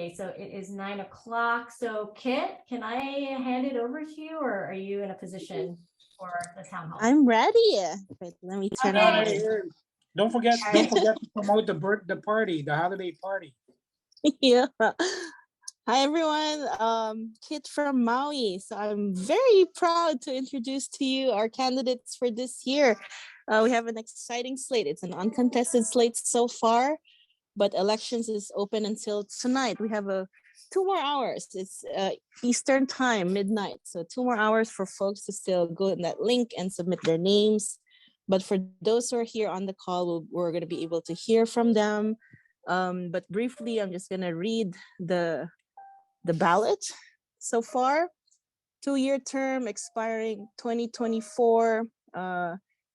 Okay, so it is 9 o'clock. So Kit, can I hand it over to you, or are you in a position for the town hall? I'm ready. Wait, let me turn on. Don't forget to promote the party, the holiday party. Yeah. Hi everyone, Kit from Maui. So I'm very proud to introduce to you our candidates for this year. We have an exciting slate. It's an uncontested slate so far, but elections is open until tonight. We have 2 more hours. It's Eastern time, midnight. So 2 more hours for folks to still go in that link and submit their names. But for those who are here on the call, we're going to be able to hear from them. But briefly, I'm just going to read the ballot so far. 2-year term expiring 2024.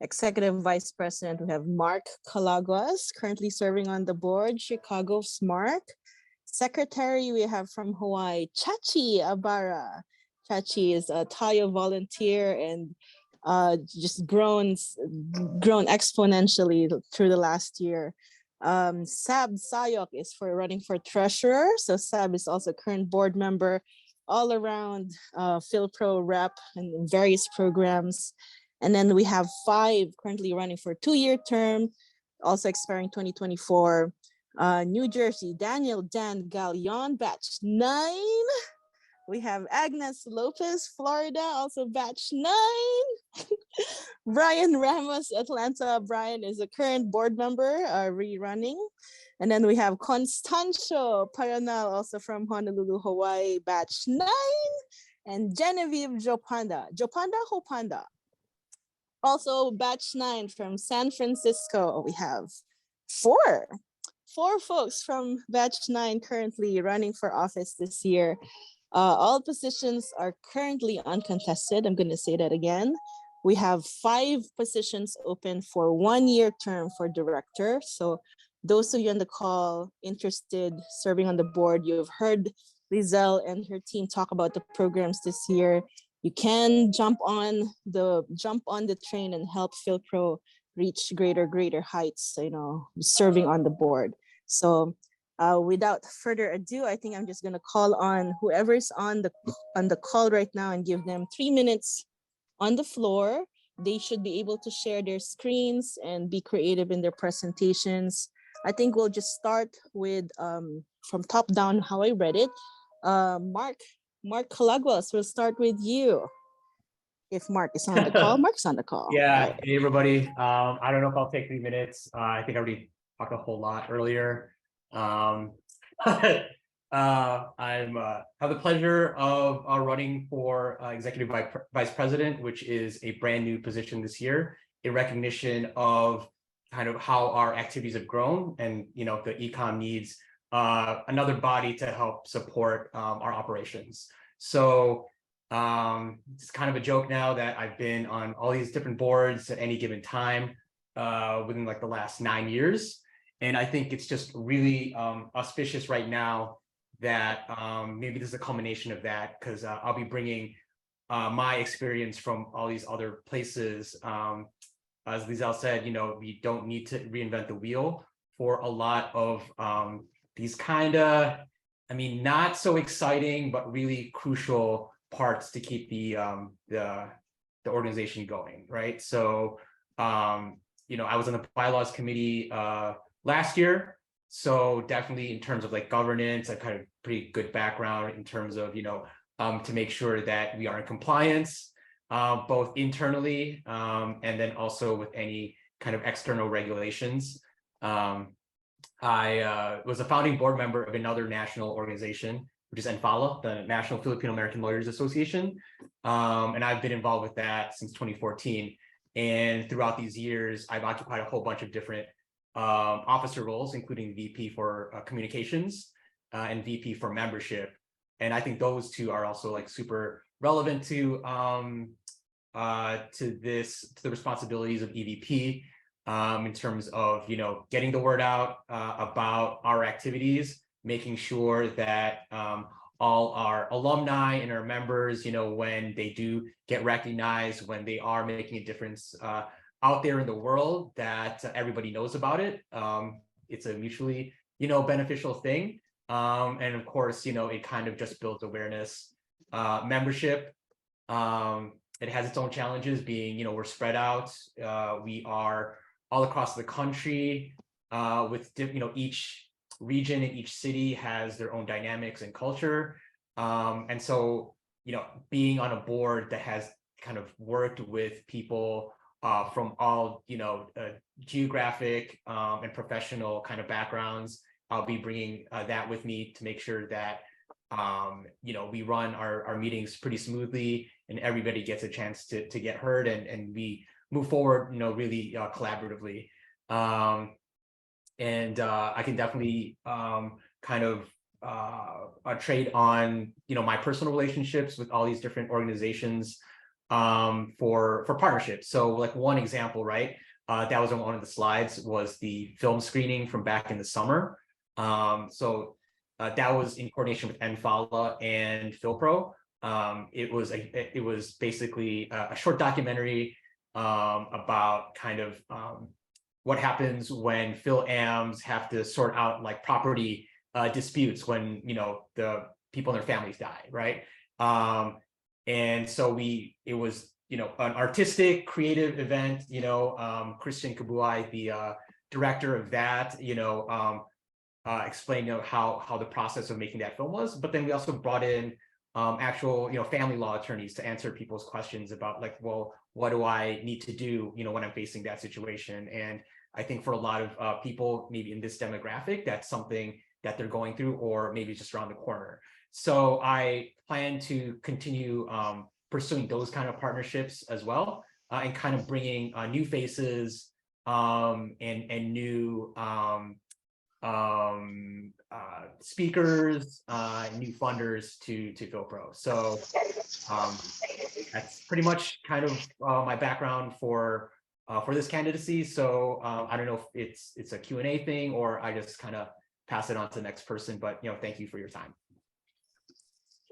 Executive Vice President, we have Mark Calaguas, currently serving on the board, Chicago's Mark. Secretary, we have from Hawaii, Chachi Abara. Chachi is a Tayo volunteer and just grown exponentially through the last year. Sab Sayok is running for treasurer. So Sab is also a current board member, all around PhilPro rep and various programs. And then we have 5 currently running for 2-year term, also expiring 2024. New Jersey, Daniel Dan Galeon, batch 9. We have Agnes Lopez, Florida, also batch 9. Brian Ramos, Atlanta. Brian is a current board member, rerunning. And then we have Constancio Paranal, also from Honolulu, Hawaii, batch 9. And Genevieve Jopanda, Hopanda, also batch 9 from San Francisco. We have 4 folks from batch 9 currently running for office this year. All positions are currently uncontested. I'm going to say that again. We have 5 positions open for 1-year term for director. So those of you on the call interested serving on the board, you've heard Lizelle and her team talk about the programs this year. You can jump on the train and help PhilPro reach greater heights, serving on the board. So without further ado, I think I'm just gonna call on whoever's on the call right now and give them 3 minutes on the floor. They should be able to share their screens and be creative in their presentations. I think we'll just start with from top down how I read it. Mark Calaguas, we'll start with you. If Mark is on the call, Mark's on the call. Yeah, right. Hey everybody. I don't know if I'll take 3 minutes. I think I already talked a whole lot earlier. I have the pleasure of running for Executive Vice President, which is a brand new position this year, in recognition of kind of how our activities have grown, and the econ needs another body to help support our operations. So it's kind of a joke now that I've been on all these different boards at any given time within like the last 9 years. And I think it's just really auspicious right now that maybe this is a culmination of that, because I'll be bringing my experience from all these other places. As Lizelle said, we don't need to reinvent the wheel for a lot of these kind of, not so exciting, but really crucial parts to keep the organization going, right? So, I was on the bylaws committee last year. So definitely in terms of like governance, I've kind of pretty good background in terms of, to make sure that we are in compliance, both internally and then also with any kind of external regulations. I was a founding board member of another national organization, which is NFALA, the National Filipino American Lawyers Association. And I've been involved with that since 2014. And throughout these years, I've occupied a whole bunch of different officer roles, including VP for communications and VP for membership. And I think those two are also like super relevant to the responsibilities of EVP in terms of, getting the word out about our activities, making sure that all our alumni and our members, when they do get recognized, when they are making a difference out there in the world, that everybody knows about it. It's a mutually, beneficial thing. And of course, it kind of just builds awareness. Membership, it has its own challenges being, we're spread out. We are all across the country with, each region and each city has their own dynamics and culture. And so, being on a board that has kind of worked with people from all, geographic and professional kind of backgrounds, I'll be bringing that with me to make sure that, we run our meetings pretty smoothly and everybody gets a chance to get heard and we move forward, really collaboratively. And I can definitely kind of trade on, my personal relationships with all these different organizations for partnerships. So like one example, right? That was on one of the slides was the film screening from back in the summer. So that was in coordination with NFALA and PhilPro. It was basically a short documentary about kind of what happens when PhilAms have to sort out like property disputes when the people in their families die, right? And so it was an artistic, creative event. Christian Kabuai, the director of that, explained how the process of making that film was. But then we also brought in actual family law attorneys to answer people's questions about like, well, what do I need to do when I'm facing that situation? And I think for a lot of people maybe in this demographic, that's something that they're going through, or maybe just around the corner. So I plan to continue pursuing those kind of partnerships as well, and kind of bringing new faces and new speakers, new funders to PhilPro. So that's pretty much kind of my background for this candidacy. So I don't know if it's a Q&A thing or I just kind of pass it on to the next person, but thank you for your time.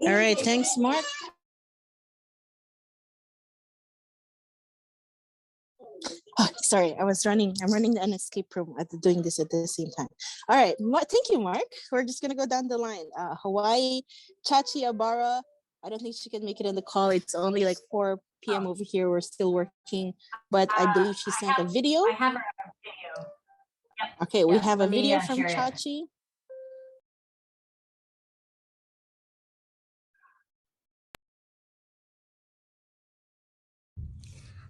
All right, thanks, Mark. Oh, sorry, I'm running an escape room doing this at the same time. All right, thank you, Mark. We're just gonna go down the line. Hawaii, Chachi Abara. I don't think she can make it in the call. It's only like 4 p.m. over here. We're still working, but I believe she sent a video. I have a video. Yep. Okay, we Yes, have a let me, video from share it. Chachi.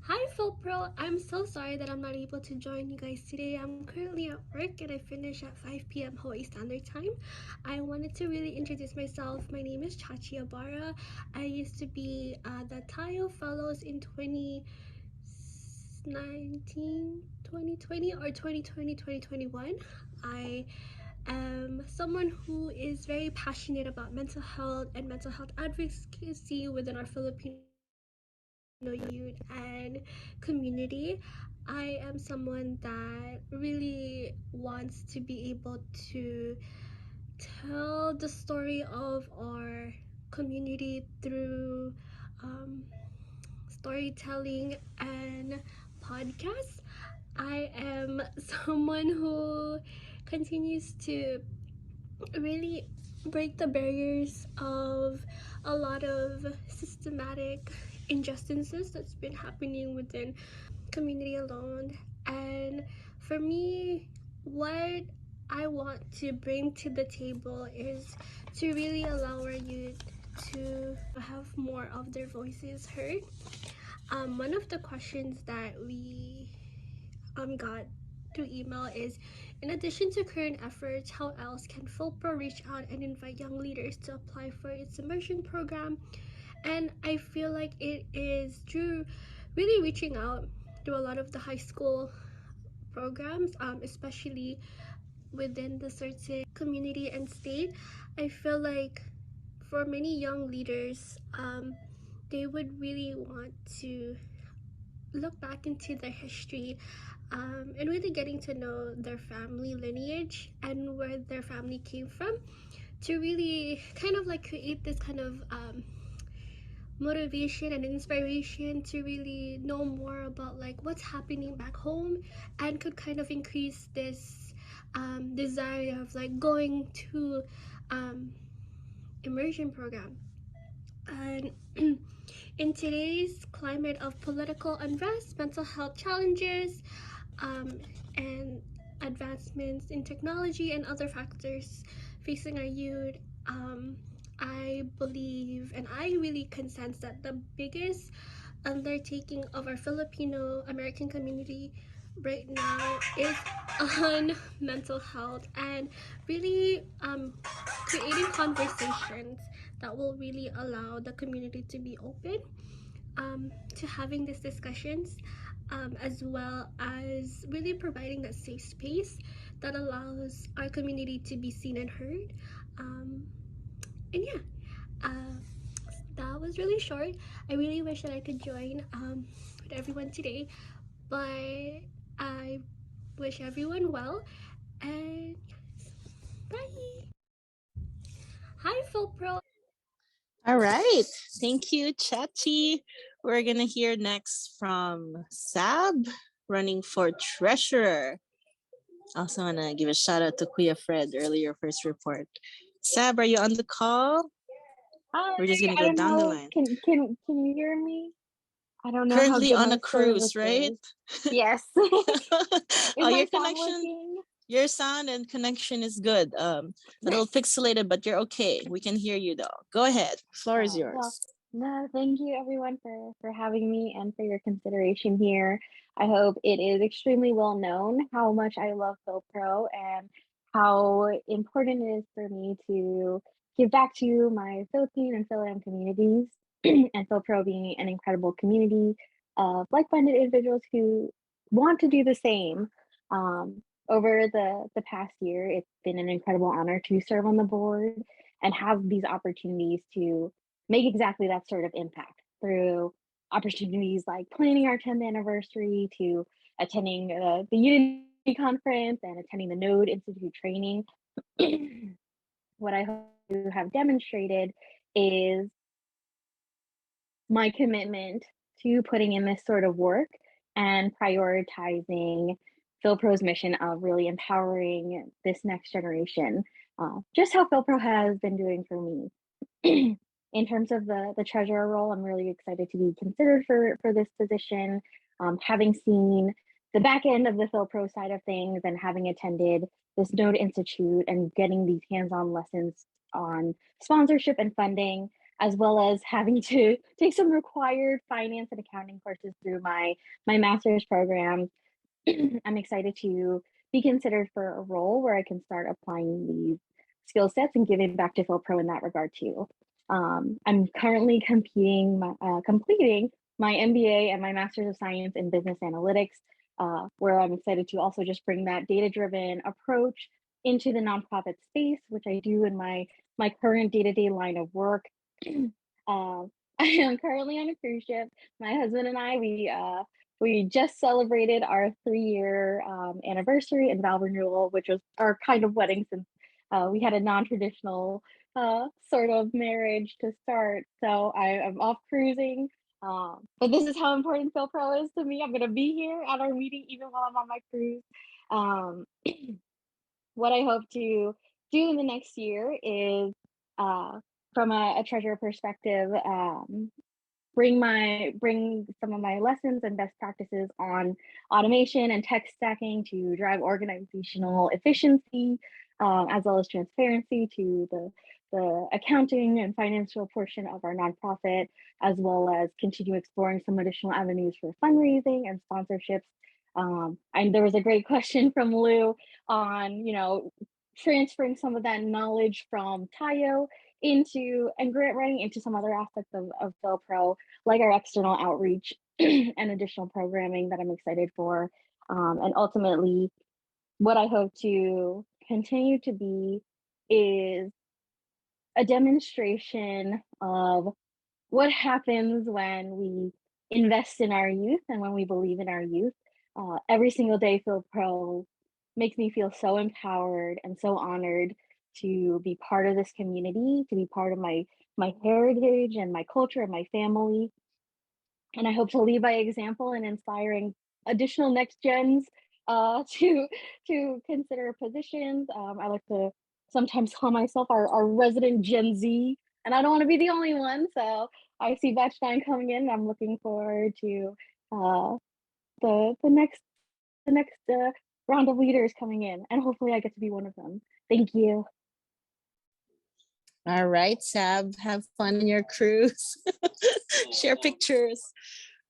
Hi PhilPro, I'm so sorry that I'm not able to join you guys today. I'm currently at work and I finish at 5 p.m. Hawaii Standard Time. I wanted to really introduce myself. My name is Chachi Abara. I used to be the Tayo Fellows in 2019, 2020 or 2020, 2021. I am someone who is very passionate about mental health and mental health advocacy within our Filipino youth and community. I am someone that really wants to be able to tell the story of our community through storytelling and podcasts. I am someone who continues to really break the barriers of a lot of systematic injustices that's been happening within community alone. And for me, what I want to bring to the table is to really allow our youth to have more of their voices heard. One of the questions that we got through email is, in addition to current efforts, how else can PhilPro reach out and invite young leaders to apply for its immersion program? And I feel like it is through really reaching out to a lot of the high school programs, especially within the certain community and state. I feel like for many young leaders, they would really want to look back into their history, and really getting to know their family lineage and where their family came from, to really kind of like create this kind of motivation and inspiration to really know more about like what's happening back home, and could kind of increase this desire of like going to um, immersion program. And in today's climate of political unrest, mental health challenges, and advancements in technology and other factors facing our youth, I believe and I really consense that the biggest undertaking of our Filipino American community right now is on mental health and really creating conversations that will really allow the community to be open to having these discussions, as well as really providing that safe space that allows our community to be seen and heard. Um, and yeah, uh, that was really short. I really wish that I could join with everyone today, but I wish everyone well. And yes, bye. Hi, Phil Pro. All right. Thank you, Chachi. We're going to hear next from Sab, running for treasurer. Also want to give a shout out to Kuya Fred, earlier for his report. Sab, are you on the call? Hi, We're just going to I go don't down the know. line. Can you hear me? I don't know how Currently good on my a cruise, service right? is. Yes. Oh, Is my your sound connection, working? your sound and connection is good. A little pixelated, but you're okay. We can hear you though. Go ahead. Floor is Oh, well, yours. no, thank you everyone for having me and for your consideration here. I hope it is extremely well known how much I love PhilPro and how important it is for me to give back to my Philippine and Philam communities and PhilPro being an incredible community of like-minded individuals who want to do the same. Over the past year, it's been an incredible honor to serve on the board and have these opportunities to make exactly that sort of impact through opportunities like planning our 10th anniversary to attending the Unity Conference and attending the Node Institute training. What I hope to have demonstrated is my commitment to putting in this sort of work and prioritizing PhilPro's mission of really empowering this next generation, just how PhilPro has been doing for me. In terms of the treasurer role, I'm really excited to be considered for this position. Having seen the back end of the PhilPro side of things and having attended this Node Institute and getting these hands-on lessons on sponsorship and funding, as well as having to take some required finance and accounting courses through my master's program, I'm excited to be considered for a role where I can start applying these skill sets and giving back to PhilPro in that regard too. I'm currently completing my MBA and my Master's of Science in Business Analytics, where I'm excited to also just bring that data-driven approach into the nonprofit space, which I do in my current day-to-day line of work. I am currently on a cruise ship. My husband and I, we just celebrated our 3-year anniversary and vow renewal, which was our kind of wedding since we had a non-traditional sort of marriage to start. So I'm off cruising. But this is how important PhilPro is to me. I'm going to be here at our meeting even while I'm on my cruise. Um, what I hope to do in the next year is, from a treasurer perspective, bring some of my lessons and best practices on automation and tech stacking to drive organizational efficiency, as well as transparency to the accounting and financial portion of our nonprofit, as well as continue exploring some additional avenues for fundraising and sponsorships. And there was a great question from Lou on, transferring some of that knowledge from Tayo into and grant writing into some other aspects of PhilPro, like our external outreach and additional programming that I'm excited for. And ultimately, what I hope to continue to be is a demonstration of what happens when we invest in our youth and when we believe in our youth. Every single day, PhilPro makes me feel so empowered and so honored to be part of this community, to be part of my heritage and my culture and my family. And I hope to lead by example and inspiring additional next gens to consider positions. I look to sometimes call myself our resident Gen Z, and I don't want to be the only one. So I see Batch 9 coming in. And I'm looking forward to the next round of leaders coming in, and hopefully I get to be one of them. Thank you. All right, Sab, have fun in your cruise. Share pictures.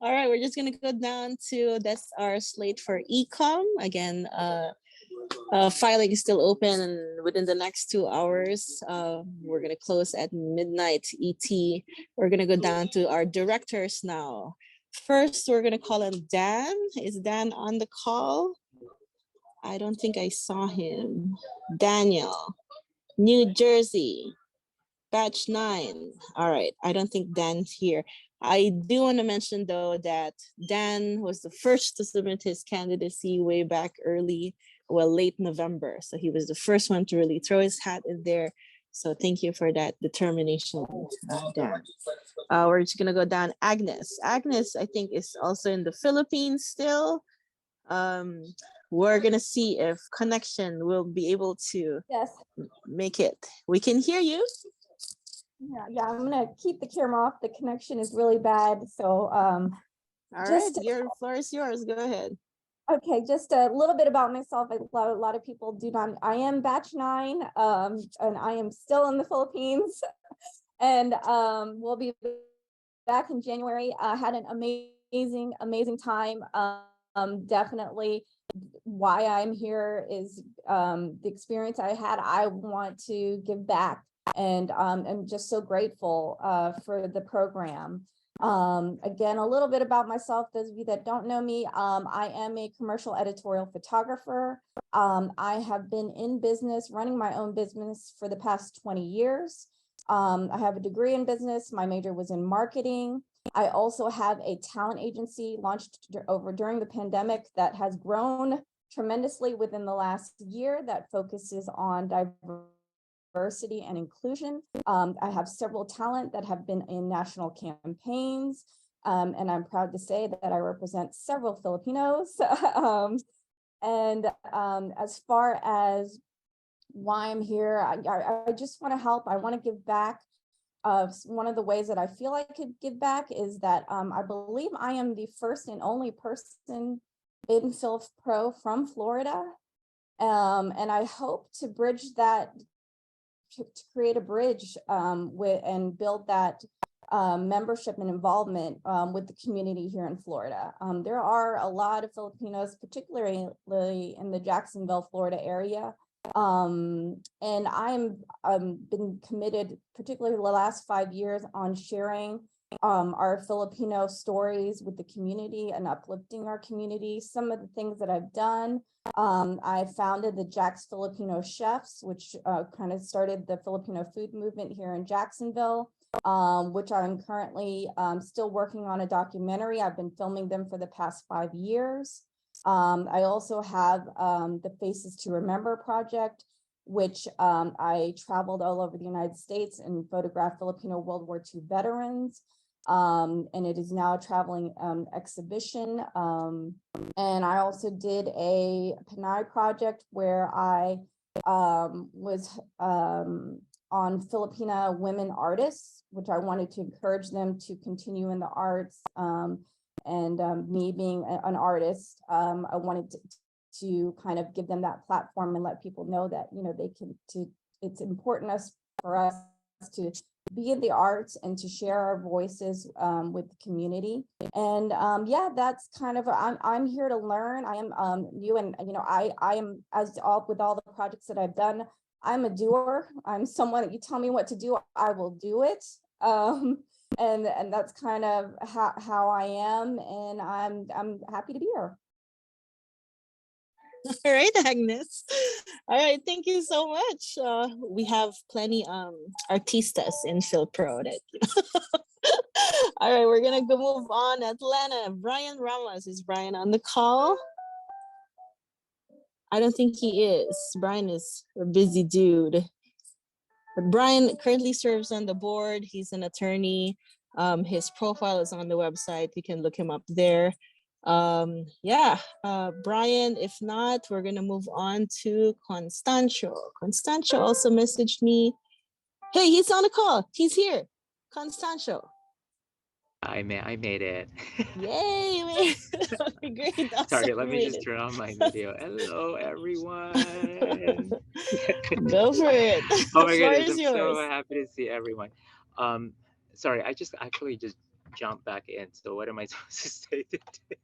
All right, we're just gonna go down to that's our slate for ecom. Again, filing is still open, and within the next 2 hours, we're gonna close at midnight ET. We're gonna go down to our directors now. First, we're gonna call in Dan. Is Dan on the call? I don't think I saw him. Daniel, New Jersey. Batch 9. All right. I don't think Dan's here. I do want to mention, though, that Dan was the first to submit his candidacy way back late November. So he was the first one to really throw his hat in there. So thank you for that determination, Dan. We're just going to go down. Agnes. Agnes, I think, is also in the Philippines still. We're going to see if Connection will be able to make it. We can hear you. Yeah, I'm gonna keep the camera off. The connection is really bad. So all right, your floor is yours. Go ahead. Okay, just a little bit about myself. A lot of people do not. I am Batch 9, and I am still in the Philippines, and we'll be back in January. I had an amazing time. Definitely, why I'm here is the experience I had. I want to give back. And I'm just so grateful for the program. Again, a little bit about myself, those of you that don't know me, I am a commercial editorial photographer. I have been in business, running my own business for the past 20 years. I have a degree in business. My major was in marketing. I also have a talent agency launched during the pandemic that has grown tremendously within the last year that focuses on diversity and inclusion. I have several talent that have been in national campaigns, and I'm proud to say that I represent several Filipinos. And as far as why I'm here, I just want to help. I want to give back. One of the ways that I feel I could give back is that I believe I am the first and only person in PhilPro from Florida. And I hope to bridge that, to create a bridge and build that membership and involvement with the community here in Florida. There are a lot of Filipinos, particularly in the Jacksonville, Florida area. And I'm been committed, particularly the last 5 years, on sharing our Filipino stories with the community and uplifting our community. Some of the things that I've done, I founded the Jack's Filipino Chefs, which kind of started the Filipino food movement here in Jacksonville, which I'm currently still working on a documentary. I've been filming them for the past 5 years. I also have the Faces to Remember project, which I traveled all over the United States and photographed Filipino World War II veterans. And it is now a traveling exhibition. And I also did a Panay project where I was on Filipina women artists, which I wanted to encourage them to continue in the arts. And me being an artist, I wanted to kind of give them that platform and let people know that, you know, they can, it's important for us to be in the arts and to share our voices with the community. And yeah, that's kind of, I'm here to learn. I am new, and you know, I am, with all the projects that I've done, I'm a doer. I'm someone that you tell me what to do, I will do it. And that's kind of how I am, and I'm happy to be here. All right, Agnes. All right, thank you so much. We have plenty artistas in PhilPro. All right, we're gonna go move on. Atlanta, Brian Ramos. Is Brian on the call? I don't think he is. Brian is a busy dude. But Brian currently serves on the board. He's an attorney. His profile is on the website. You can look him up there. Yeah, Brian, if not, we're gonna move on to Constancio. Constancio also messaged me. Hey, he's on the call. He's here. Constancio. I made it. Yay, man. Great. Awesome. Sorry, let You me made just it. turn on my video. Hello, everyone. Go for it. Oh The my floor goodness, is I'm so yours. happy to see everyone. Um, sorry, I just actually just jumped back in. So what am I supposed to say today?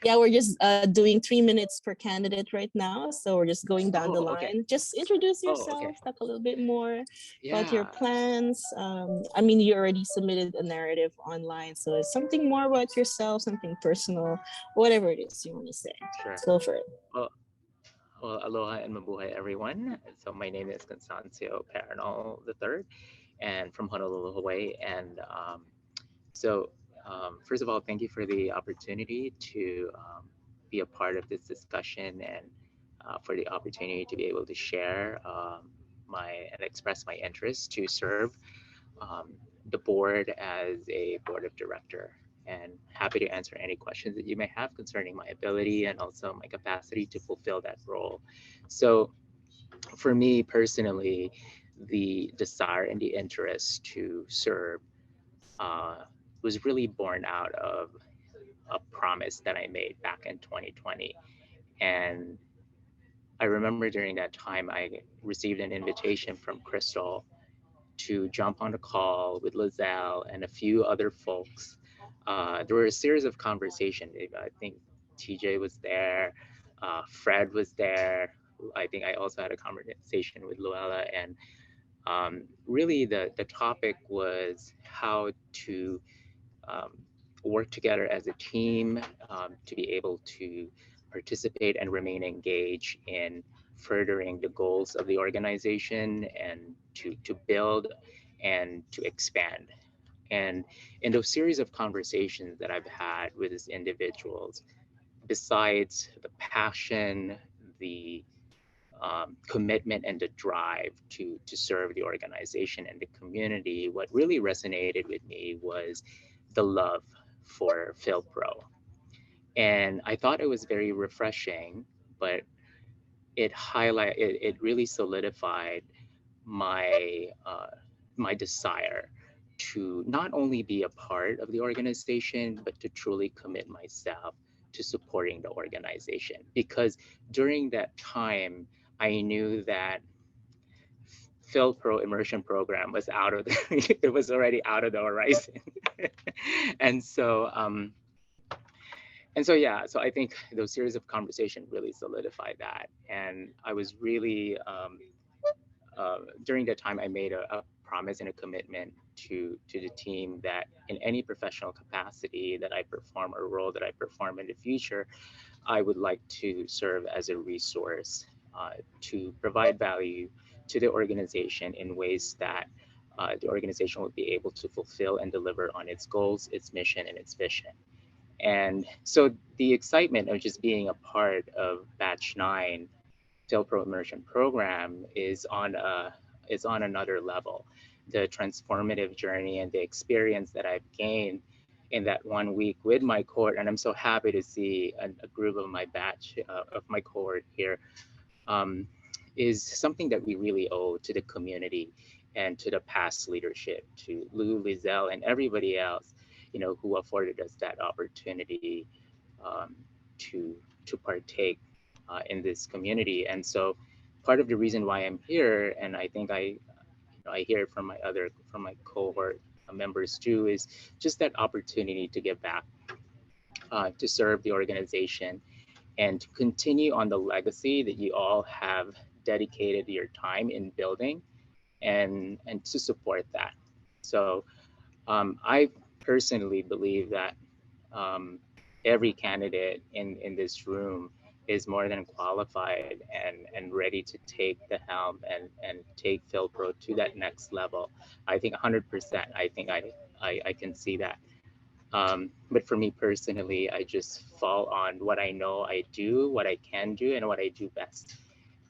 Yeah, we're just doing 3 minutes per candidate right now. So we're just going down the Oh, okay. line. Just introduce Oh, okay. yourself, talk a little bit more about your Yeah. plans. I mean, you already submitted a narrative online. So it's something more about yourself, something personal, whatever it is you want to say. Sure. Go for it. Well, aloha and mabuhay, everyone. So my name is Constancio Paranol III, and from Honolulu, Hawaii. And first of all, thank you for the opportunity to be a part of this discussion and for the opportunity to be able to share and express my interest to serve the board as a board of director. And happy to answer any questions that you may have concerning my ability and also my capacity to fulfill that role. So for me personally, the desire and the interest to serve was really born out of a promise that I made back in 2020. And I remember during that time, I received an invitation from Crystal to jump on a call with Lizelle and a few other folks. There were a series of conversations. I think TJ was there, Fred was there. I think I also had a conversation with Luella, and really the topic was how to um, work together as a team to be able to participate and remain engaged in furthering the goals of the organization and to build and to expand. And in those series of conversations that I've had with these individuals, besides the passion, the commitment and the drive to serve the organization and the community, what really resonated with me was the love for PhilPro. And I thought it was very refreshing, but it really solidified my my desire to not only be a part of the organization, but to truly commit myself to supporting the organization. Because during that time, I knew that PhilPro immersion program was out of the, it was already out of the horizon. and so yeah, so I think those series of conversations really solidified that. And I was really during that time, I made a promise and a commitment to the team that in any professional capacity that I perform or role that I perform in the future, I would like to serve as a resource to provide value to the organization in ways that the organization would be able to fulfill and deliver on its goals, its mission, and its vision. And so the excitement of just being a part of Batch 9 PhilPro Immersion program is on another level. The transformative journey and the experience that I've gained in that 1 week with my cohort, and I'm so happy to see a group of my batch of my cohort here, is something that we really owe to the community and to the past leadership, to Lou, Lizelle, and everybody else, who afforded us that opportunity um, to partake in this community. And so part of the reason why I'm here, and I think I hear it from my cohort members too, is just that opportunity to give back, to serve the organization and to continue on the legacy that you all have dedicated your time in building and to support that. So I personally believe that every candidate in this room is more than qualified and ready to take the helm and take PhilPro to that next level. I think 100%. I think I can see that. But for me personally, I just fall on what I know I do, what I can do, and what I do best.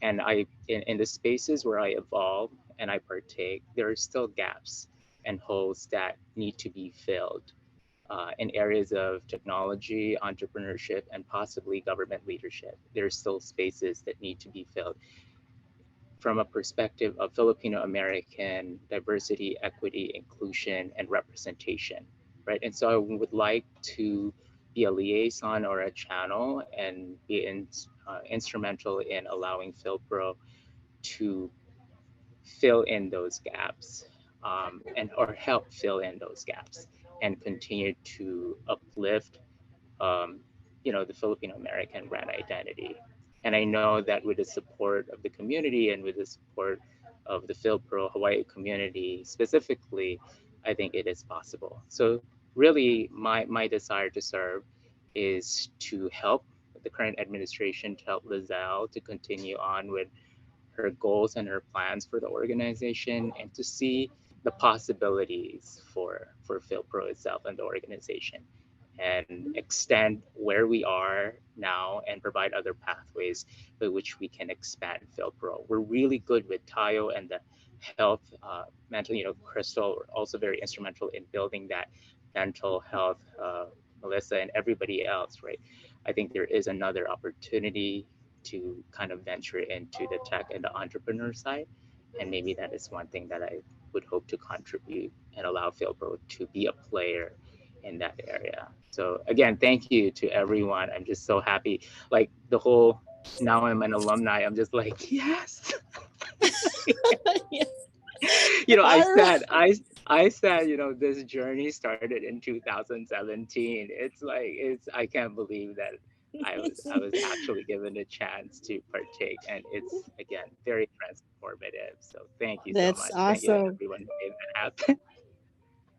And in the spaces where I evolve and I partake, there are still gaps and holes that need to be filled. in areas of technology, entrepreneurship, and possibly government leadership. There are still spaces that need to be filled from a perspective of Filipino American diversity, equity, inclusion, and representation, right? And so I would like to be a liaison or a channel and be instrumental in allowing PhilPro to fill in those gaps, and or help fill in those gaps and continue to uplift the Filipino American brand identity. And I know that with the support of the community and with the support of the PhilPro Hawaii community specifically, I think it is possible. So really my desire to serve is to help the current administration, to help Lizelle to continue on with her goals and her plans for the organization, and to see the possibilities for PhilPro itself and the organization, and extend where we are now and provide other pathways by which we can expand PhilPro. We're really good with Tayo and the health, mental, Crystal, also very instrumental in building that mental health, Melissa and everybody else, right? I think there is another opportunity to kind of venture into the tech and the entrepreneur side. And maybe that is one thing that I would hope to contribute and allow PhilPro to be a player in that area. So again, thank you to everyone. I'm just so happy. Like the whole, now I'm an alumni, I'm just like, yes. Yes. I said, this journey started in 2017. I can't believe that I was actually given a chance to partake, and it's again very transformative. So thank you so That's much. Thank you to awesome. everyone who made that happen.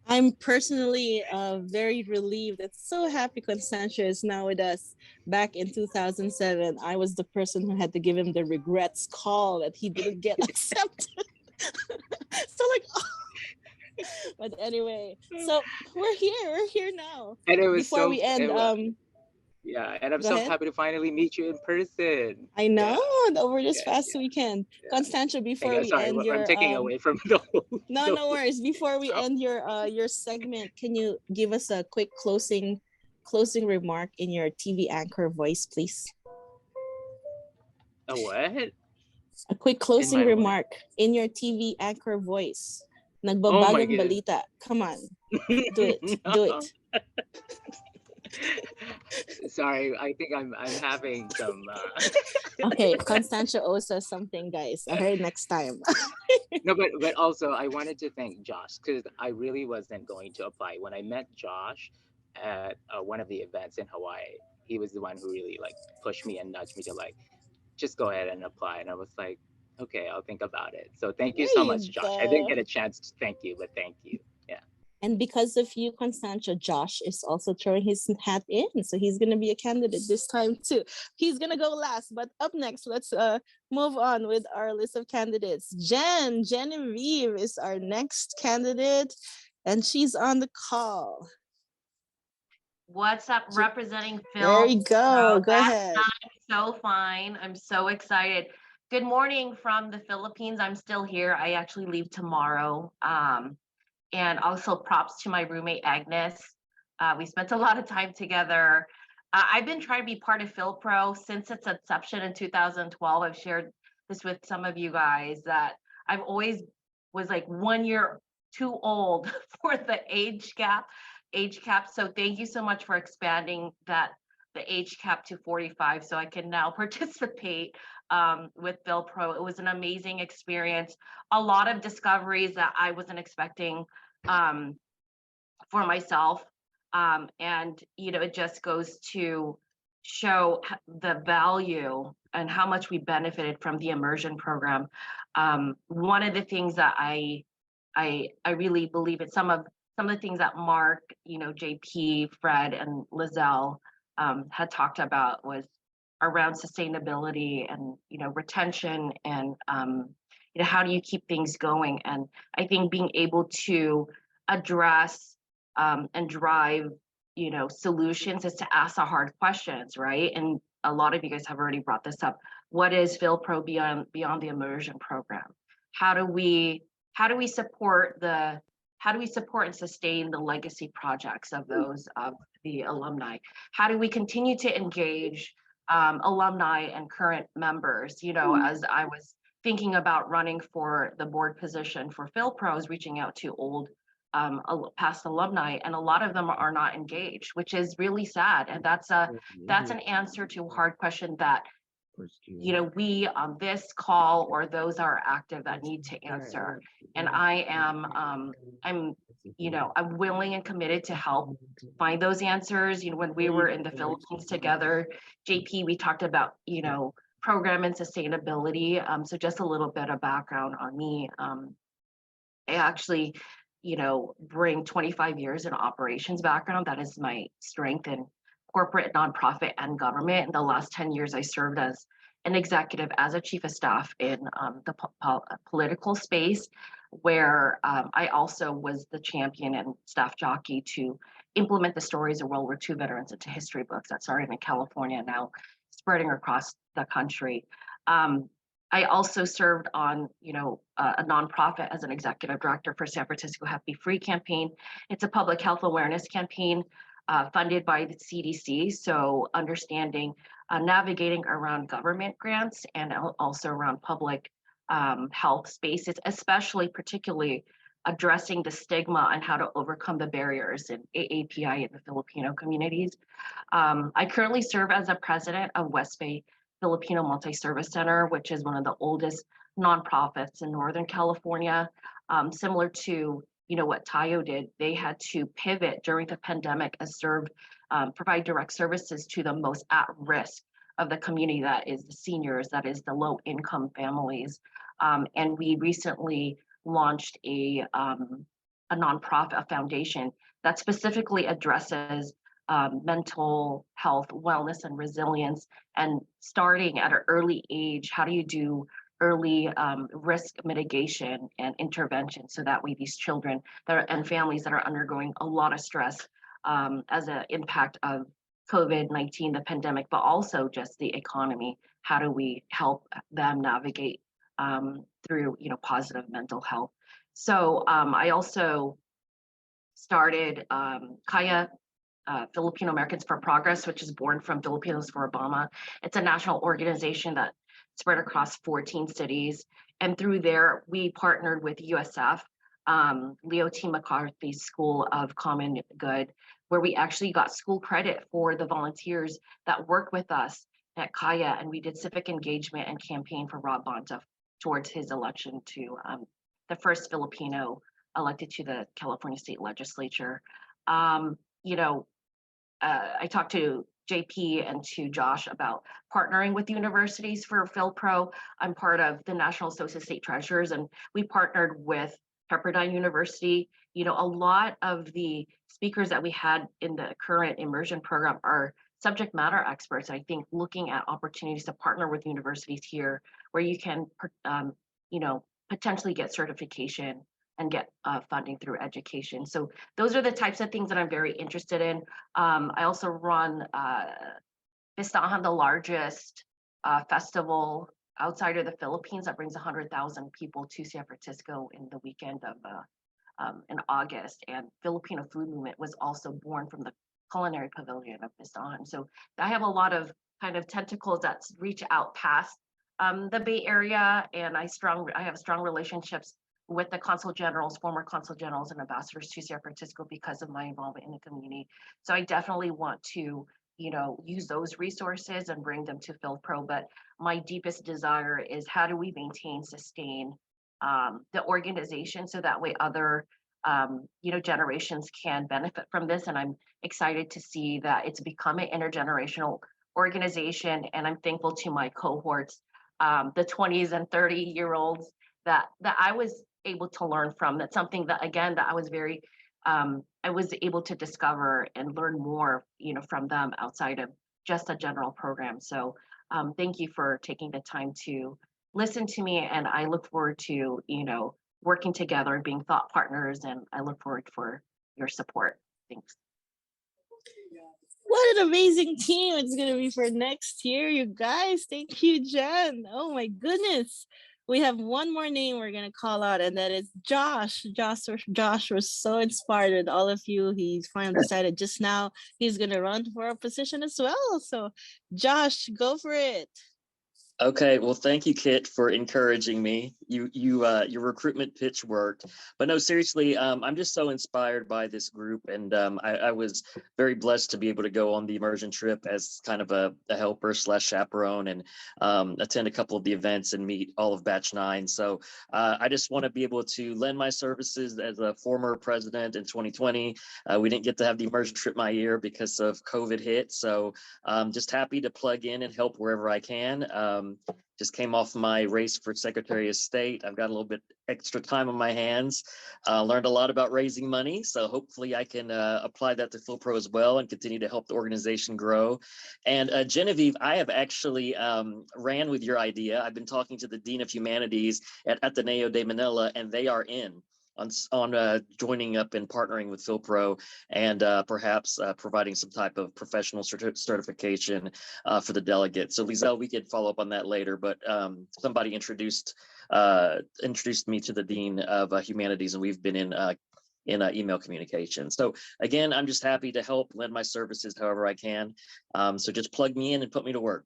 I'm personally very relieved and so happy Constantia is now with us. Back in 2007, I was the person who had to give him the regrets call that he didn't get accepted. So like, but anyway, so we're here now. And it was Before we end, yeah, and I'm go so ahead. happy to finally meet you in person. I know Yeah. over this Yeah, past weekend. Constantia, before we sorry, end I'm your taking away from the whole. no worries. Before we end your segment, can you give us a quick closing remark in your TV anchor voice, please? A what? A quick closing my what? remark in your TV anchor voice. Oh my Nagbabagang goodness. balita. Come on. Do it. Do it. Sorry, I think I'm having some. Okay, Constantia owes us something, guys. All right, next time. No, but also I wanted to thank Josh, because I really wasn't going to apply. When I met Josh at one of the events in Hawaii, he was the one who really like pushed me and nudged me to like just go ahead and apply. And I was like, okay, I'll think about it. So thank you There so you much, Josh. go. I didn't get a chance to thank you, but thank you. Yeah. And because of you, Constantia, Josh is also throwing his hat in. So he's going to be a candidate this time too. He's going to go last. But up next, let's move on with our list of candidates. Genevieve is our next candidate. And she's on the call. What's up, representing Phil? There you go. Go ahead. So fine. I'm so excited. Good morning from the Philippines. I'm still here. I actually leave tomorrow. And also props to my roommate, Agnes. We spent a lot of time together. I've been trying to be part of PhilPro since its inception in 2012. I've shared this with some of you guys that I've always was like 1 year too old for the age cap. So thank you so much for expanding the age cap to 45 so I can now participate with PhilPro. It was an amazing experience. A lot of discoveries that I wasn't expecting for myself. And, it just goes to show the value and how much we benefited from the immersion program. One of the things that I really believe in, some of the things that Mark, JP, Fred, and Lizelle had talked about was around sustainability and, retention and, how do you keep things going? And I think being able to address and drive, solutions is to ask the hard questions, right? And a lot of you guys have already brought this up. What is PhilPro beyond the immersion program? How do we support how do we support and sustain the legacy projects of those of the alumni? How do we continue to engage alumni and current members? You know, as I was thinking about running for the board position for PhilPro, I was reaching out to old past alumni, and a lot of them are not engaged, which is really sad. And that's an answer to a hard question that, you know, we on this call or those that are active that need to answer. And I am I'm willing and committed to help find those answers. You know, when we were in the Philippines together, JP, we talked about, you know, program and sustainability. So just a little bit of background on me. I actually, you know, bring 25 years in operations background. That is my strength in corporate, nonprofit, and government. In the last 10 years, I served as an executive, as a chief of staff in the political space, where I also was the champion and staff jockey to implement the stories of World War II veterans into history books that started in California, now spreading across the country. I also served on, you know, a nonprofit as an executive director for San Francisco Happy Free campaign. It's a public health awareness campaign funded by the CDC. So understanding, navigating around government grants and also around public health spaces, especially particularly addressing the stigma and how to overcome the barriers in AAPI in the Filipino communities. I currently serve as a president of West Bay Filipino Multi-Service Center, which is one of the oldest nonprofits in Northern California. Similar to, you know, what Tayo did, they had to pivot during the pandemic and provide direct services to the most at risk of the community, that is the seniors, that is the low income families. And we recently launched a nonprofit, a foundation that specifically addresses mental health, wellness, and resilience, and starting at an early age, how do you do early risk mitigation and intervention so that way these children and families that are undergoing a lot of stress as an impact of COVID-19, the pandemic, but also just the economy, how do we help them navigate through, you know, positive mental health? So I also started Kaya, Filipino Americans for Progress, which is born from Filipinos for Obama. It's a national organization that spread across 14 cities. And through there, we partnered with USF, Leo T. McCarthy's School of Common Good, where we actually got school credit for the volunteers that work with us at Kaya. And we did civic engagement and campaign for Rob Bonta towards his election to the first Filipino elected to the California State Legislature. You know, I talked to JP and to Josh about partnering with universities for PhilPro. I'm part of the National Association of State Treasurers, and we partnered with Pepperdine University. You know, a lot of the speakers that we had in the current immersion program are subject matter experts. I think looking at opportunities to partner with universities here where you can, you know, potentially get certification and get funding through education. So those are the types of things that I'm very interested in. I also run Pistahan, the largest festival outside of the Philippines that brings 100,000 people to San Francisco in the weekend of in August. And Filipino food movement was also born from the culinary pavilion of Pistahan. So I have a lot of kind of tentacles that reach out past the Bay Area, and I have strong relationships with the consul generals, former consul generals and ambassadors to San Francisco because of my involvement in the community. So I definitely want to, you know, use those resources and bring them to PhilPro. But my deepest desire is how do we maintain, sustain the organization so that way other, you know, generations can benefit from this. And I'm excited to see that it's become an intergenerational organization. And I'm thankful to my cohorts, the 20s and 30-year-olds that I was able to learn from. That's something that, again, that I was very, I was able to discover and learn more, you know, from them outside of just a general program. So thank you for taking the time to listen to me. And I look forward to, you know, working together and being thought partners. And I look forward for your support. Thanks. What an amazing team it's going to be for next year, you guys. Thank you, Jen. Oh my goodness. we have one more name we're gonna call out, and that is Josh. Josh was so inspired with all of you. He finally decided just now he's gonna run for a position as well. So, Josh, go for it. Okay, well, thank you, Kit, for encouraging me. Your recruitment pitch worked, but no, seriously, I'm just so inspired by this group, and I was very blessed to be able to go on the immersion trip as kind of a helper / chaperone, and attend a couple of the events and meet all of Batch 9. So I just want to be able to lend my services as a former president in 2020. We didn't get to have the immersion trip my year because of COVID hit, so just happy to plug in and help wherever I can. Just came off my race for Secretary of State. I've got a little bit extra time on my hands. Learned a lot about raising money, so hopefully I can apply that to PhilPro as well and continue to help the organization grow. And Genevieve, I have actually ran with your idea. I've been talking to the Dean of Humanities at Ateneo de Manila, and they are in on joining up and partnering with PhilPro, and perhaps providing some type of professional certification for the delegates. So Lizelle, we could follow up on that later, but somebody introduced me to the Dean of Humanities, and we've been in email communication. So again, I'm just happy to help lend my services however I can. So just plug me in and put me to work.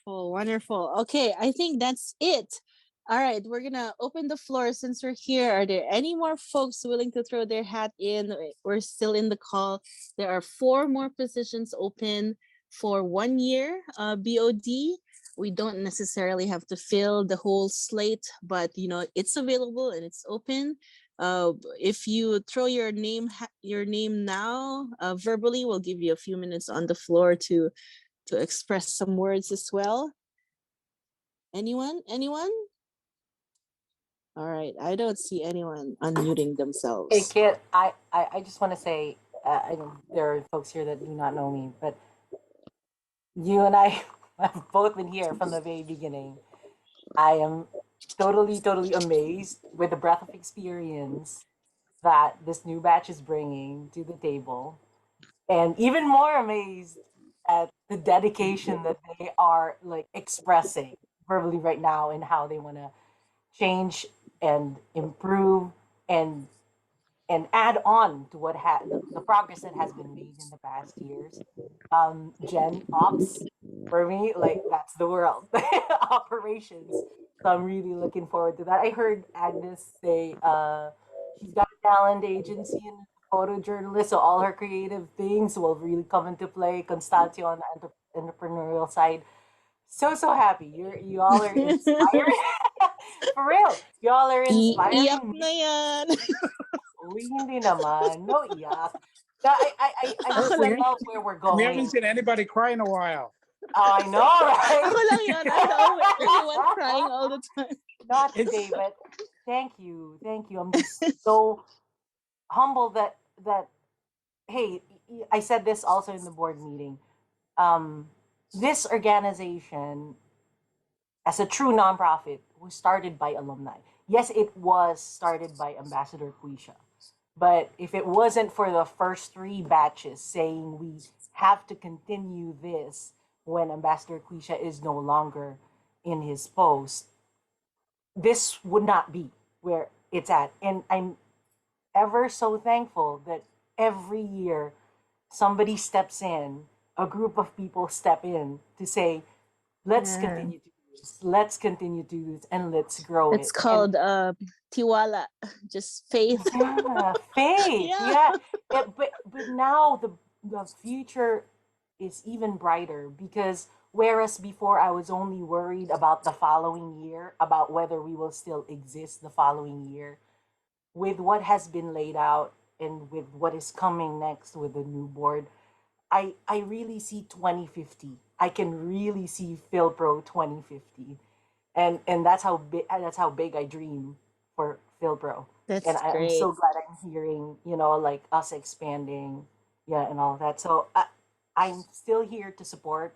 Oh, wonderful. Okay, I think that's it. All right, we're gonna open the floor since we're here. Are there any more folks willing to throw their hat in? We're still in the call. There are 4 more positions open for 1 year BOD. We don't necessarily have to fill the whole slate, but it's available and it's open. If you throw your name now verbally, we'll give you a few minutes on the floor to express some words as well. Anyone? All right, I don't see anyone unmuting themselves. Hey, Kit, I just want to say, I know there are folks here that do not know me, but you and I have both been here from the very beginning. I am totally amazed with the breadth of experience that this new batch is bringing to the table, and even more amazed at the dedication that they are expressing verbally right now and how they want to change and improve and add on to the progress that has been made in the past years. Gen Ops, for me, that's the world. Operations. So I'm really looking forward to that. I heard Agnes say she's got a talent agency and a photojournalist, so all her creative things will really come into play. Constancio on the entrepreneurial side. So happy. You all are inspiring. For real. Y'all are inspiring Iyak me. na yan. Uy, hindi naman. No iyak. I just love where we're going. We haven't seen anybody cry in a while. Oh, I know, right? Ako lang yun. I'm the only one crying all the time. Not today, but thank you. I'm just so humbled that hey, I said this also in the board meeting. This organization, as a true nonprofit, was started by alumni. Yes, it was started by Ambassador Quisha. But if it wasn't for the first 3 batches saying we have to continue this when Ambassador Quisha is no longer in his post, this would not be where it's at. And I'm ever so thankful that every year somebody steps in, a group of people step in to say, let's continue to do this, and let's grow it. It's called tiwala, just faith. Yeah, faith. Yeah. But now the future is even brighter, because whereas before I was only worried about the following year, about whether we will still exist the following year, with what has been laid out and with what is coming next with the new board, I really see 2050. I can really see PhilPro 2050. And that's how big I dream for PhilPro. That's and I'm great. so glad I'm hearing, us expanding, and all that. So I'm still here to support.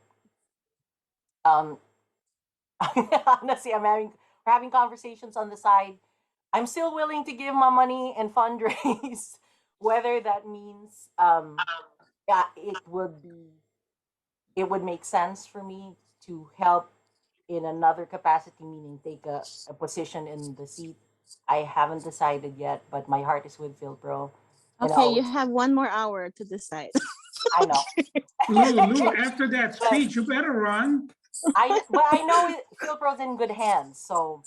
Honestly, we're having conversations on the side. I'm still willing to give my money and fundraise, whether that means it would make sense for me to help in another capacity, meaning take a position in the seat. I haven't decided yet, but my heart is with PhilPro. And Okay, you always, have 1 more hour to decide. I know. Lou, after that But speech, you better run. but I know PhilPro's in good hands. So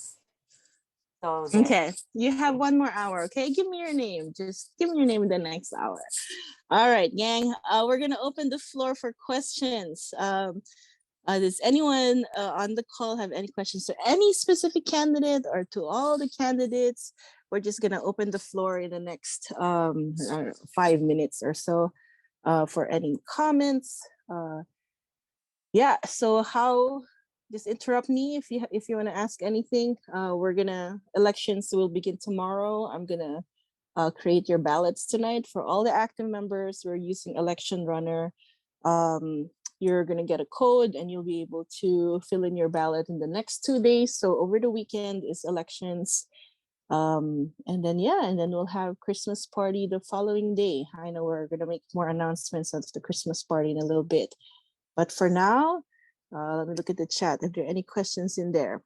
there. Okay, you have 1 more hour. Okay, give me your name. Just give me your name in the next hour. All right, gang. We're gonna open the floor for questions. Does anyone on the call have any questions to any specific candidate or to all the candidates? We're just gonna open the floor in the next I don't know, 5 minutes or so for any comments. Yeah. So how? Just interrupt me if you want to ask anything. Elections will begin tomorrow. I'm gonna create your ballots tonight for all the active members. We're using Election Runner. You're gonna get a code and you'll be able to fill in your ballot in the next 2 days. So over the weekend is elections. And then we'll have Christmas party the following day. I know we're gonna make more announcements of the Christmas party in a little bit. But for now, let me look at the chat. If there are any questions in there.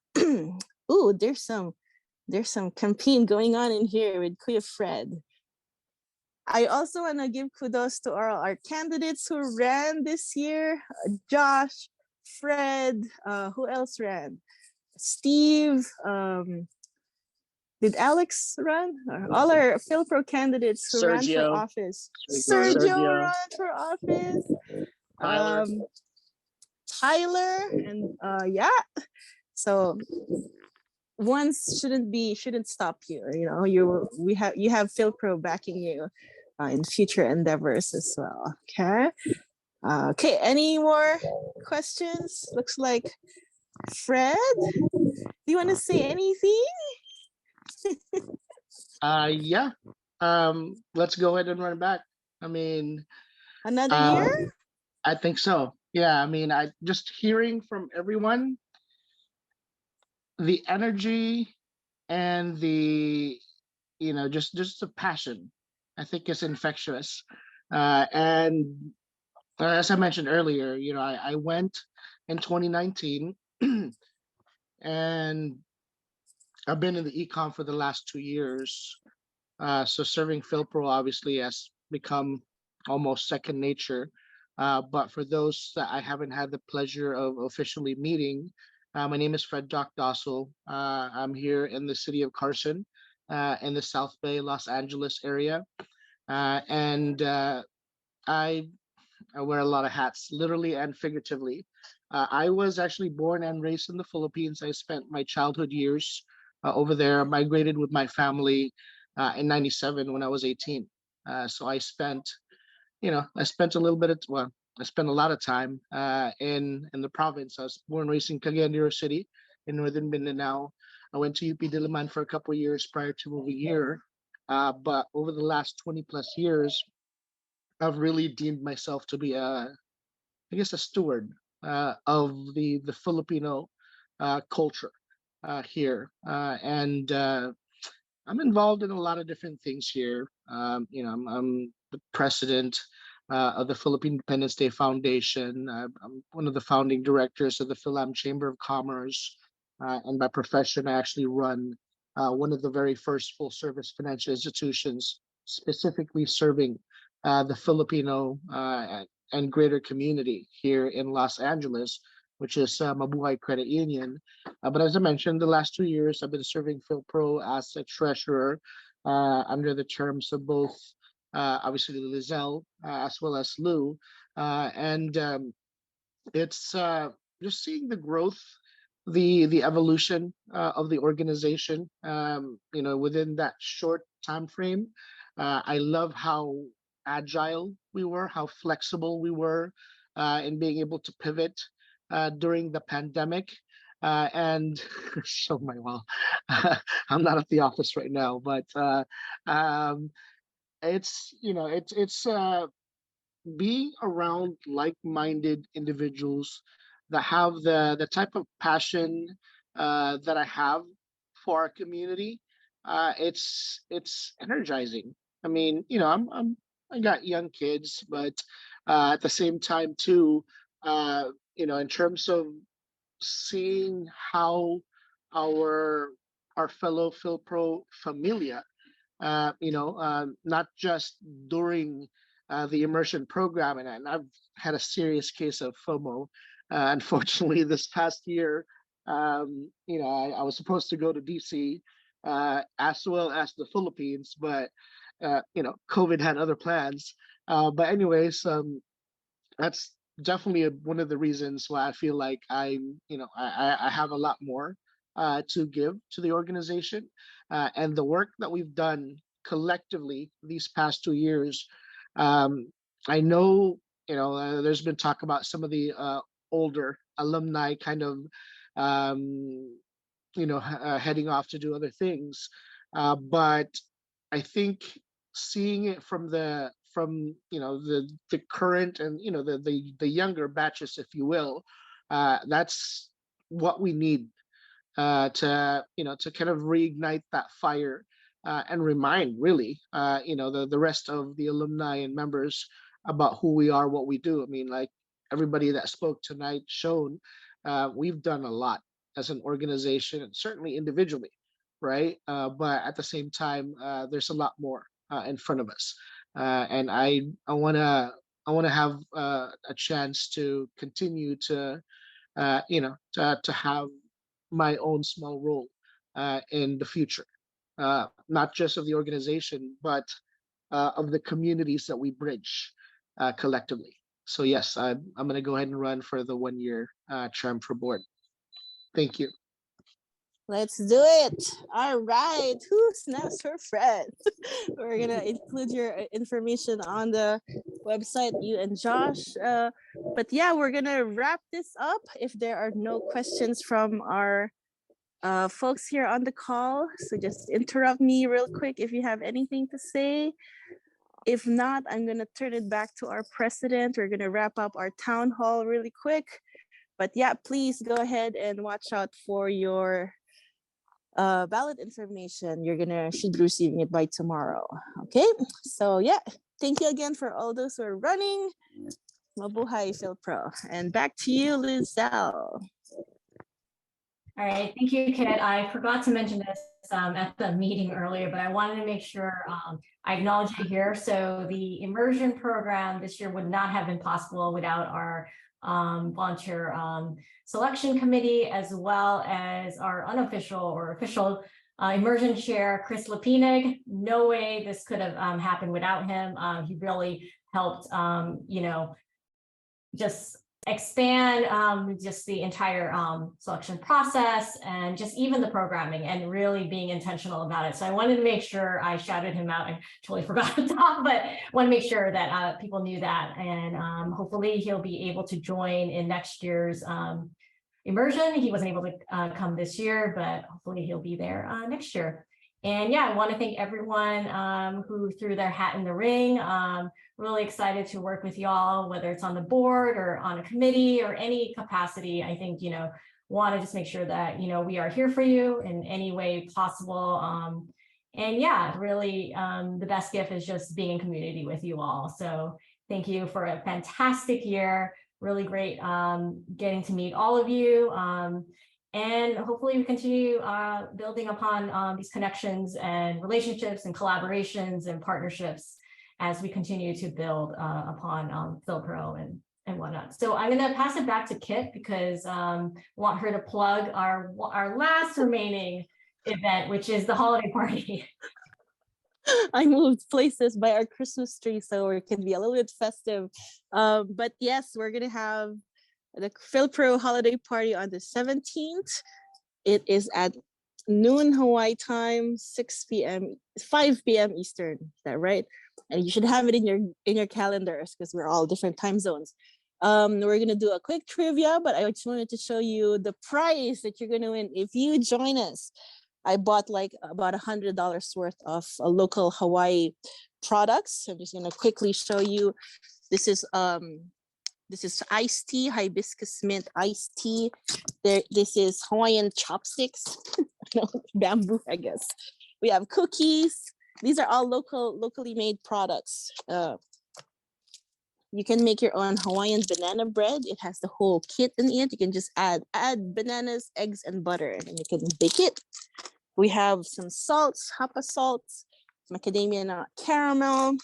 Ooh, there's some campaign going on in here with Kuya Fred. I also want to give kudos to our candidates who ran this year. Josh, Fred, who else ran? Steve, did Alex run? All our PhilPro candidates who ran for Sergio. office. Sergio Sergio. ran for office. Tyler. Tyler and yeah. So shouldn't stop you. You know, you have PhilPro backing you in future endeavors as well. Okay. Okay. Any more questions? Looks like Fred. Do you want to say anything? Yeah. Let's go ahead and run it back. I mean, Another uh, year? I think so. Yeah. I mean, I just hearing from everyone, the energy and the, just the passion, I think is infectious. And as I mentioned earlier, I went in 2019 and I've been in the econ for the last 2 years. So serving PhilPro obviously has become almost second nature. But for those that I haven't had the pleasure of officially meeting, my name is Fred Doc Dossel. I'm here in the city of Carson, in the South Bay, Los Angeles area. And I wear a lot of hats, literally and figuratively. I was actually born and raised in the Philippines. I spent my childhood years over there, migrated with my family in 97 when I was 18. So I spent a little bit of, well, I spent a lot of time in the province. I was born and raised in Cagayan City in northern Mindanao. I went to UP Diliman for a couple of years prior to moving here. But over the last 20 plus years, I've really deemed myself to be I guess, a steward of the Filipino culture here, and I'm involved in a lot of different things here. I'm the president of the Philippine Independence Day Foundation. I'm one of the founding directors of the Philam Chamber of Commerce, and by profession, I actually run one of the very first full-service financial institutions, specifically serving the Filipino and greater community here in Los Angeles, which is Mabuhay Credit Union. But as I mentioned, the last 2 years, I've been serving PhilPro as a treasurer under the terms of both, obviously, Lizelle as well as Lou. And it's just seeing the growth, the evolution of the organization, within that short time frame. I love how agile we were, how flexible we were in being able to pivot during the pandemic. And show my wall. I'm not at the office right now, but um, it's being around like-minded individuals that have the type of passion that I have for our community. It's energizing. I mean, I got young kids, but at the same time too, in terms of seeing how our our fellow Philpro familia, not just during the immersion program, and I've had a serious case of FOMO. Unfortunately, this past year, I was supposed to go to DC as well as the Philippines, but COVID had other plans. But anyways, that's definitely one of the reasons why I feel like I have a lot more to give to the organization, and the work that we've done collectively these past 2 years. Um, I know there's been talk about some of the older alumni kind of heading off to do other things, but I think seeing it from the current and the younger batches, if you will, that's what we need to kind of reignite that fire, and remind really the rest of the alumni and members about who we are, what we do. I mean, like everybody that spoke tonight shown, we've done a lot as an organization and certainly individually, right? But at the same time, there's a lot more in front of us, and I want to have a chance to continue to to have my own small role in the future, not just of the organization, but of the communities that we bridge collectively. So yes, I'm going to go ahead and run for the 1 year term for board. Thank you. Let's do it. All right. Who snaps her friend? We're going to include your information on the website, you and Josh. But yeah, we're going to wrap this up. If there are no questions from our folks here on the call, so just interrupt me real quick if you have anything to say. If not, I'm going to turn it back to our president. We're going to wrap up our town hall really quick. But yeah, please go ahead and watch out for your ballot information. Should be receiving it by tomorrow. Okay, so yeah, thank you again for all those who are running. Mabuhay Philpro. And back to you, Lizelle. All right, thank you, Kit. I forgot to mention this at the meeting earlier, but I wanted to make sure I acknowledge it here. So the immersion program this year would not have been possible without our volunteer selection committee, as well as our unofficial or official immersion chair, Chris Lepinig. No way this could have happened without him. He really helped, just expand just the entire selection process and just even the programming, and really being intentional about it. So I wanted to make sure I shouted him out. I totally forgot to talk, but want to make sure that people knew that. And hopefully he'll be able to join in next year's immersion. He wasn't able to come this year, but hopefully he'll be there next year. And yeah, I want to thank everyone who threw their hat in the ring. Really excited to work with y'all, whether it's on the board or on a committee or any capacity. I think, want to just make sure that, we are here for you in any way possible. And yeah, really, the best gift is just being in community with you all. So thank you for a fantastic year. Really great getting to meet all of you. And hopefully we continue building upon these connections and relationships and collaborations and partnerships as we continue to build upon Philpro and whatnot. So I'm going to pass it back to Kit because I want her to plug our last remaining event, which is the holiday party. I moved places by our Christmas tree so it can be a little bit festive. But yes, we're going to have the Philpro holiday party on the 17th. It is at noon Hawaii time, 6 p.m., 5 p.m. Eastern. Is that right? And you should have it in your calendars because we're all different time zones. We're gonna do a quick trivia, but I just wanted to show you the prize that you're gonna win if you join us. I bought like about $100 worth of local Hawaii products. I'm just gonna quickly show you. This is iced tea, hibiscus mint iced tea. This is Hawaiian chopsticks, bamboo, I guess. We have cookies. These are all locally made products. You can make your own Hawaiian banana bread. It has the whole kit in it. You can just add bananas, eggs, and butter, and you can bake it. We have some salts, hapa salts, macadamia nut caramel.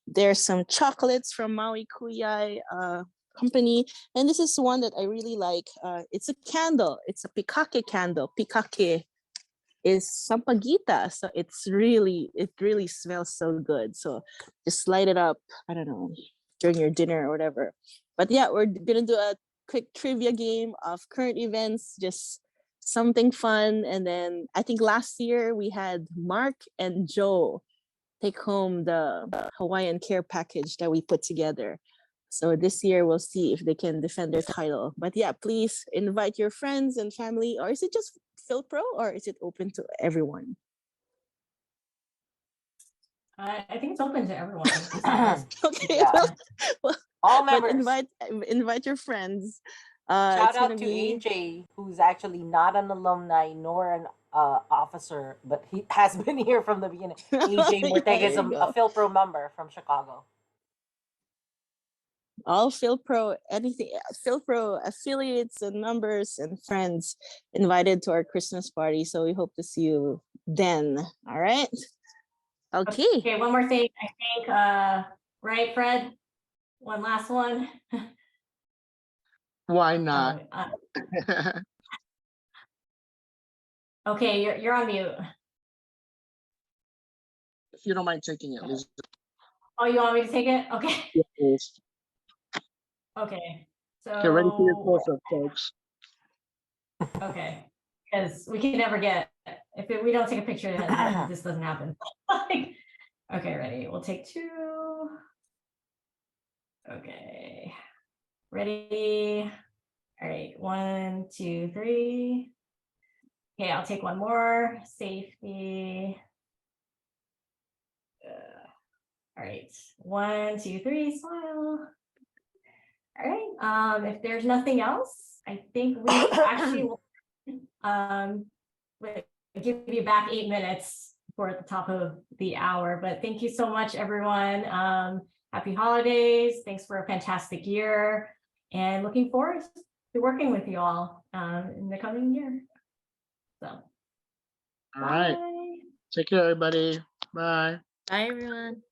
There's some chocolates from Maui Kuyai company. And this is one that I really like. It's a candle. It's a pikake candle. Pikake is sampaguita. So it really smells so good. So just light it up, I don't know, during your dinner or whatever. But yeah, we're gonna do a quick trivia game of current events, just something fun. And then I think last year we had Mark and Joe take home the Hawaiian care package that we put together. So this year we'll see if they can defend their title. But yeah, please invite your friends and family, or is it just PhilPro, or is it open to everyone? I think it's open to everyone. Okay, Yeah. well, All but members. invite your friends. Shout It's gonna out to be AJ, who's actually not an alumni nor an officer, but he has been here from the beginning. AJ yeah, Mortega is there a, you a go. PhilPro member from Chicago. All PhilPro, anything PhilPro affiliates and members and friends invited to our Christmas party. So we hope to see you then. All right. Okay. Okay, one more thing. I think, right, Fred? One last one. Why not? Okay, you're on mute. If you don't mind taking it, Liz. Oh, you want me to take it? Okay. Yeah, please. Okay. Get ready for your So, close-up, folks. okay, because we can never get, if we don't take a picture, then this doesn't happen. Okay, ready? We'll take two. Okay. Ready? All right, 1, 2, 3. Okay, I'll take one more. Safety. All right, 1, 2, 3, smile. All right, if there's nothing else, I think we actually will give you back 8 minutes for at the top of the hour. But thank you so much, everyone. Happy holidays. Thanks for a fantastic year, and looking forward to working with you all in the coming year. So, all right. Take care, everybody. Bye. Bye, everyone.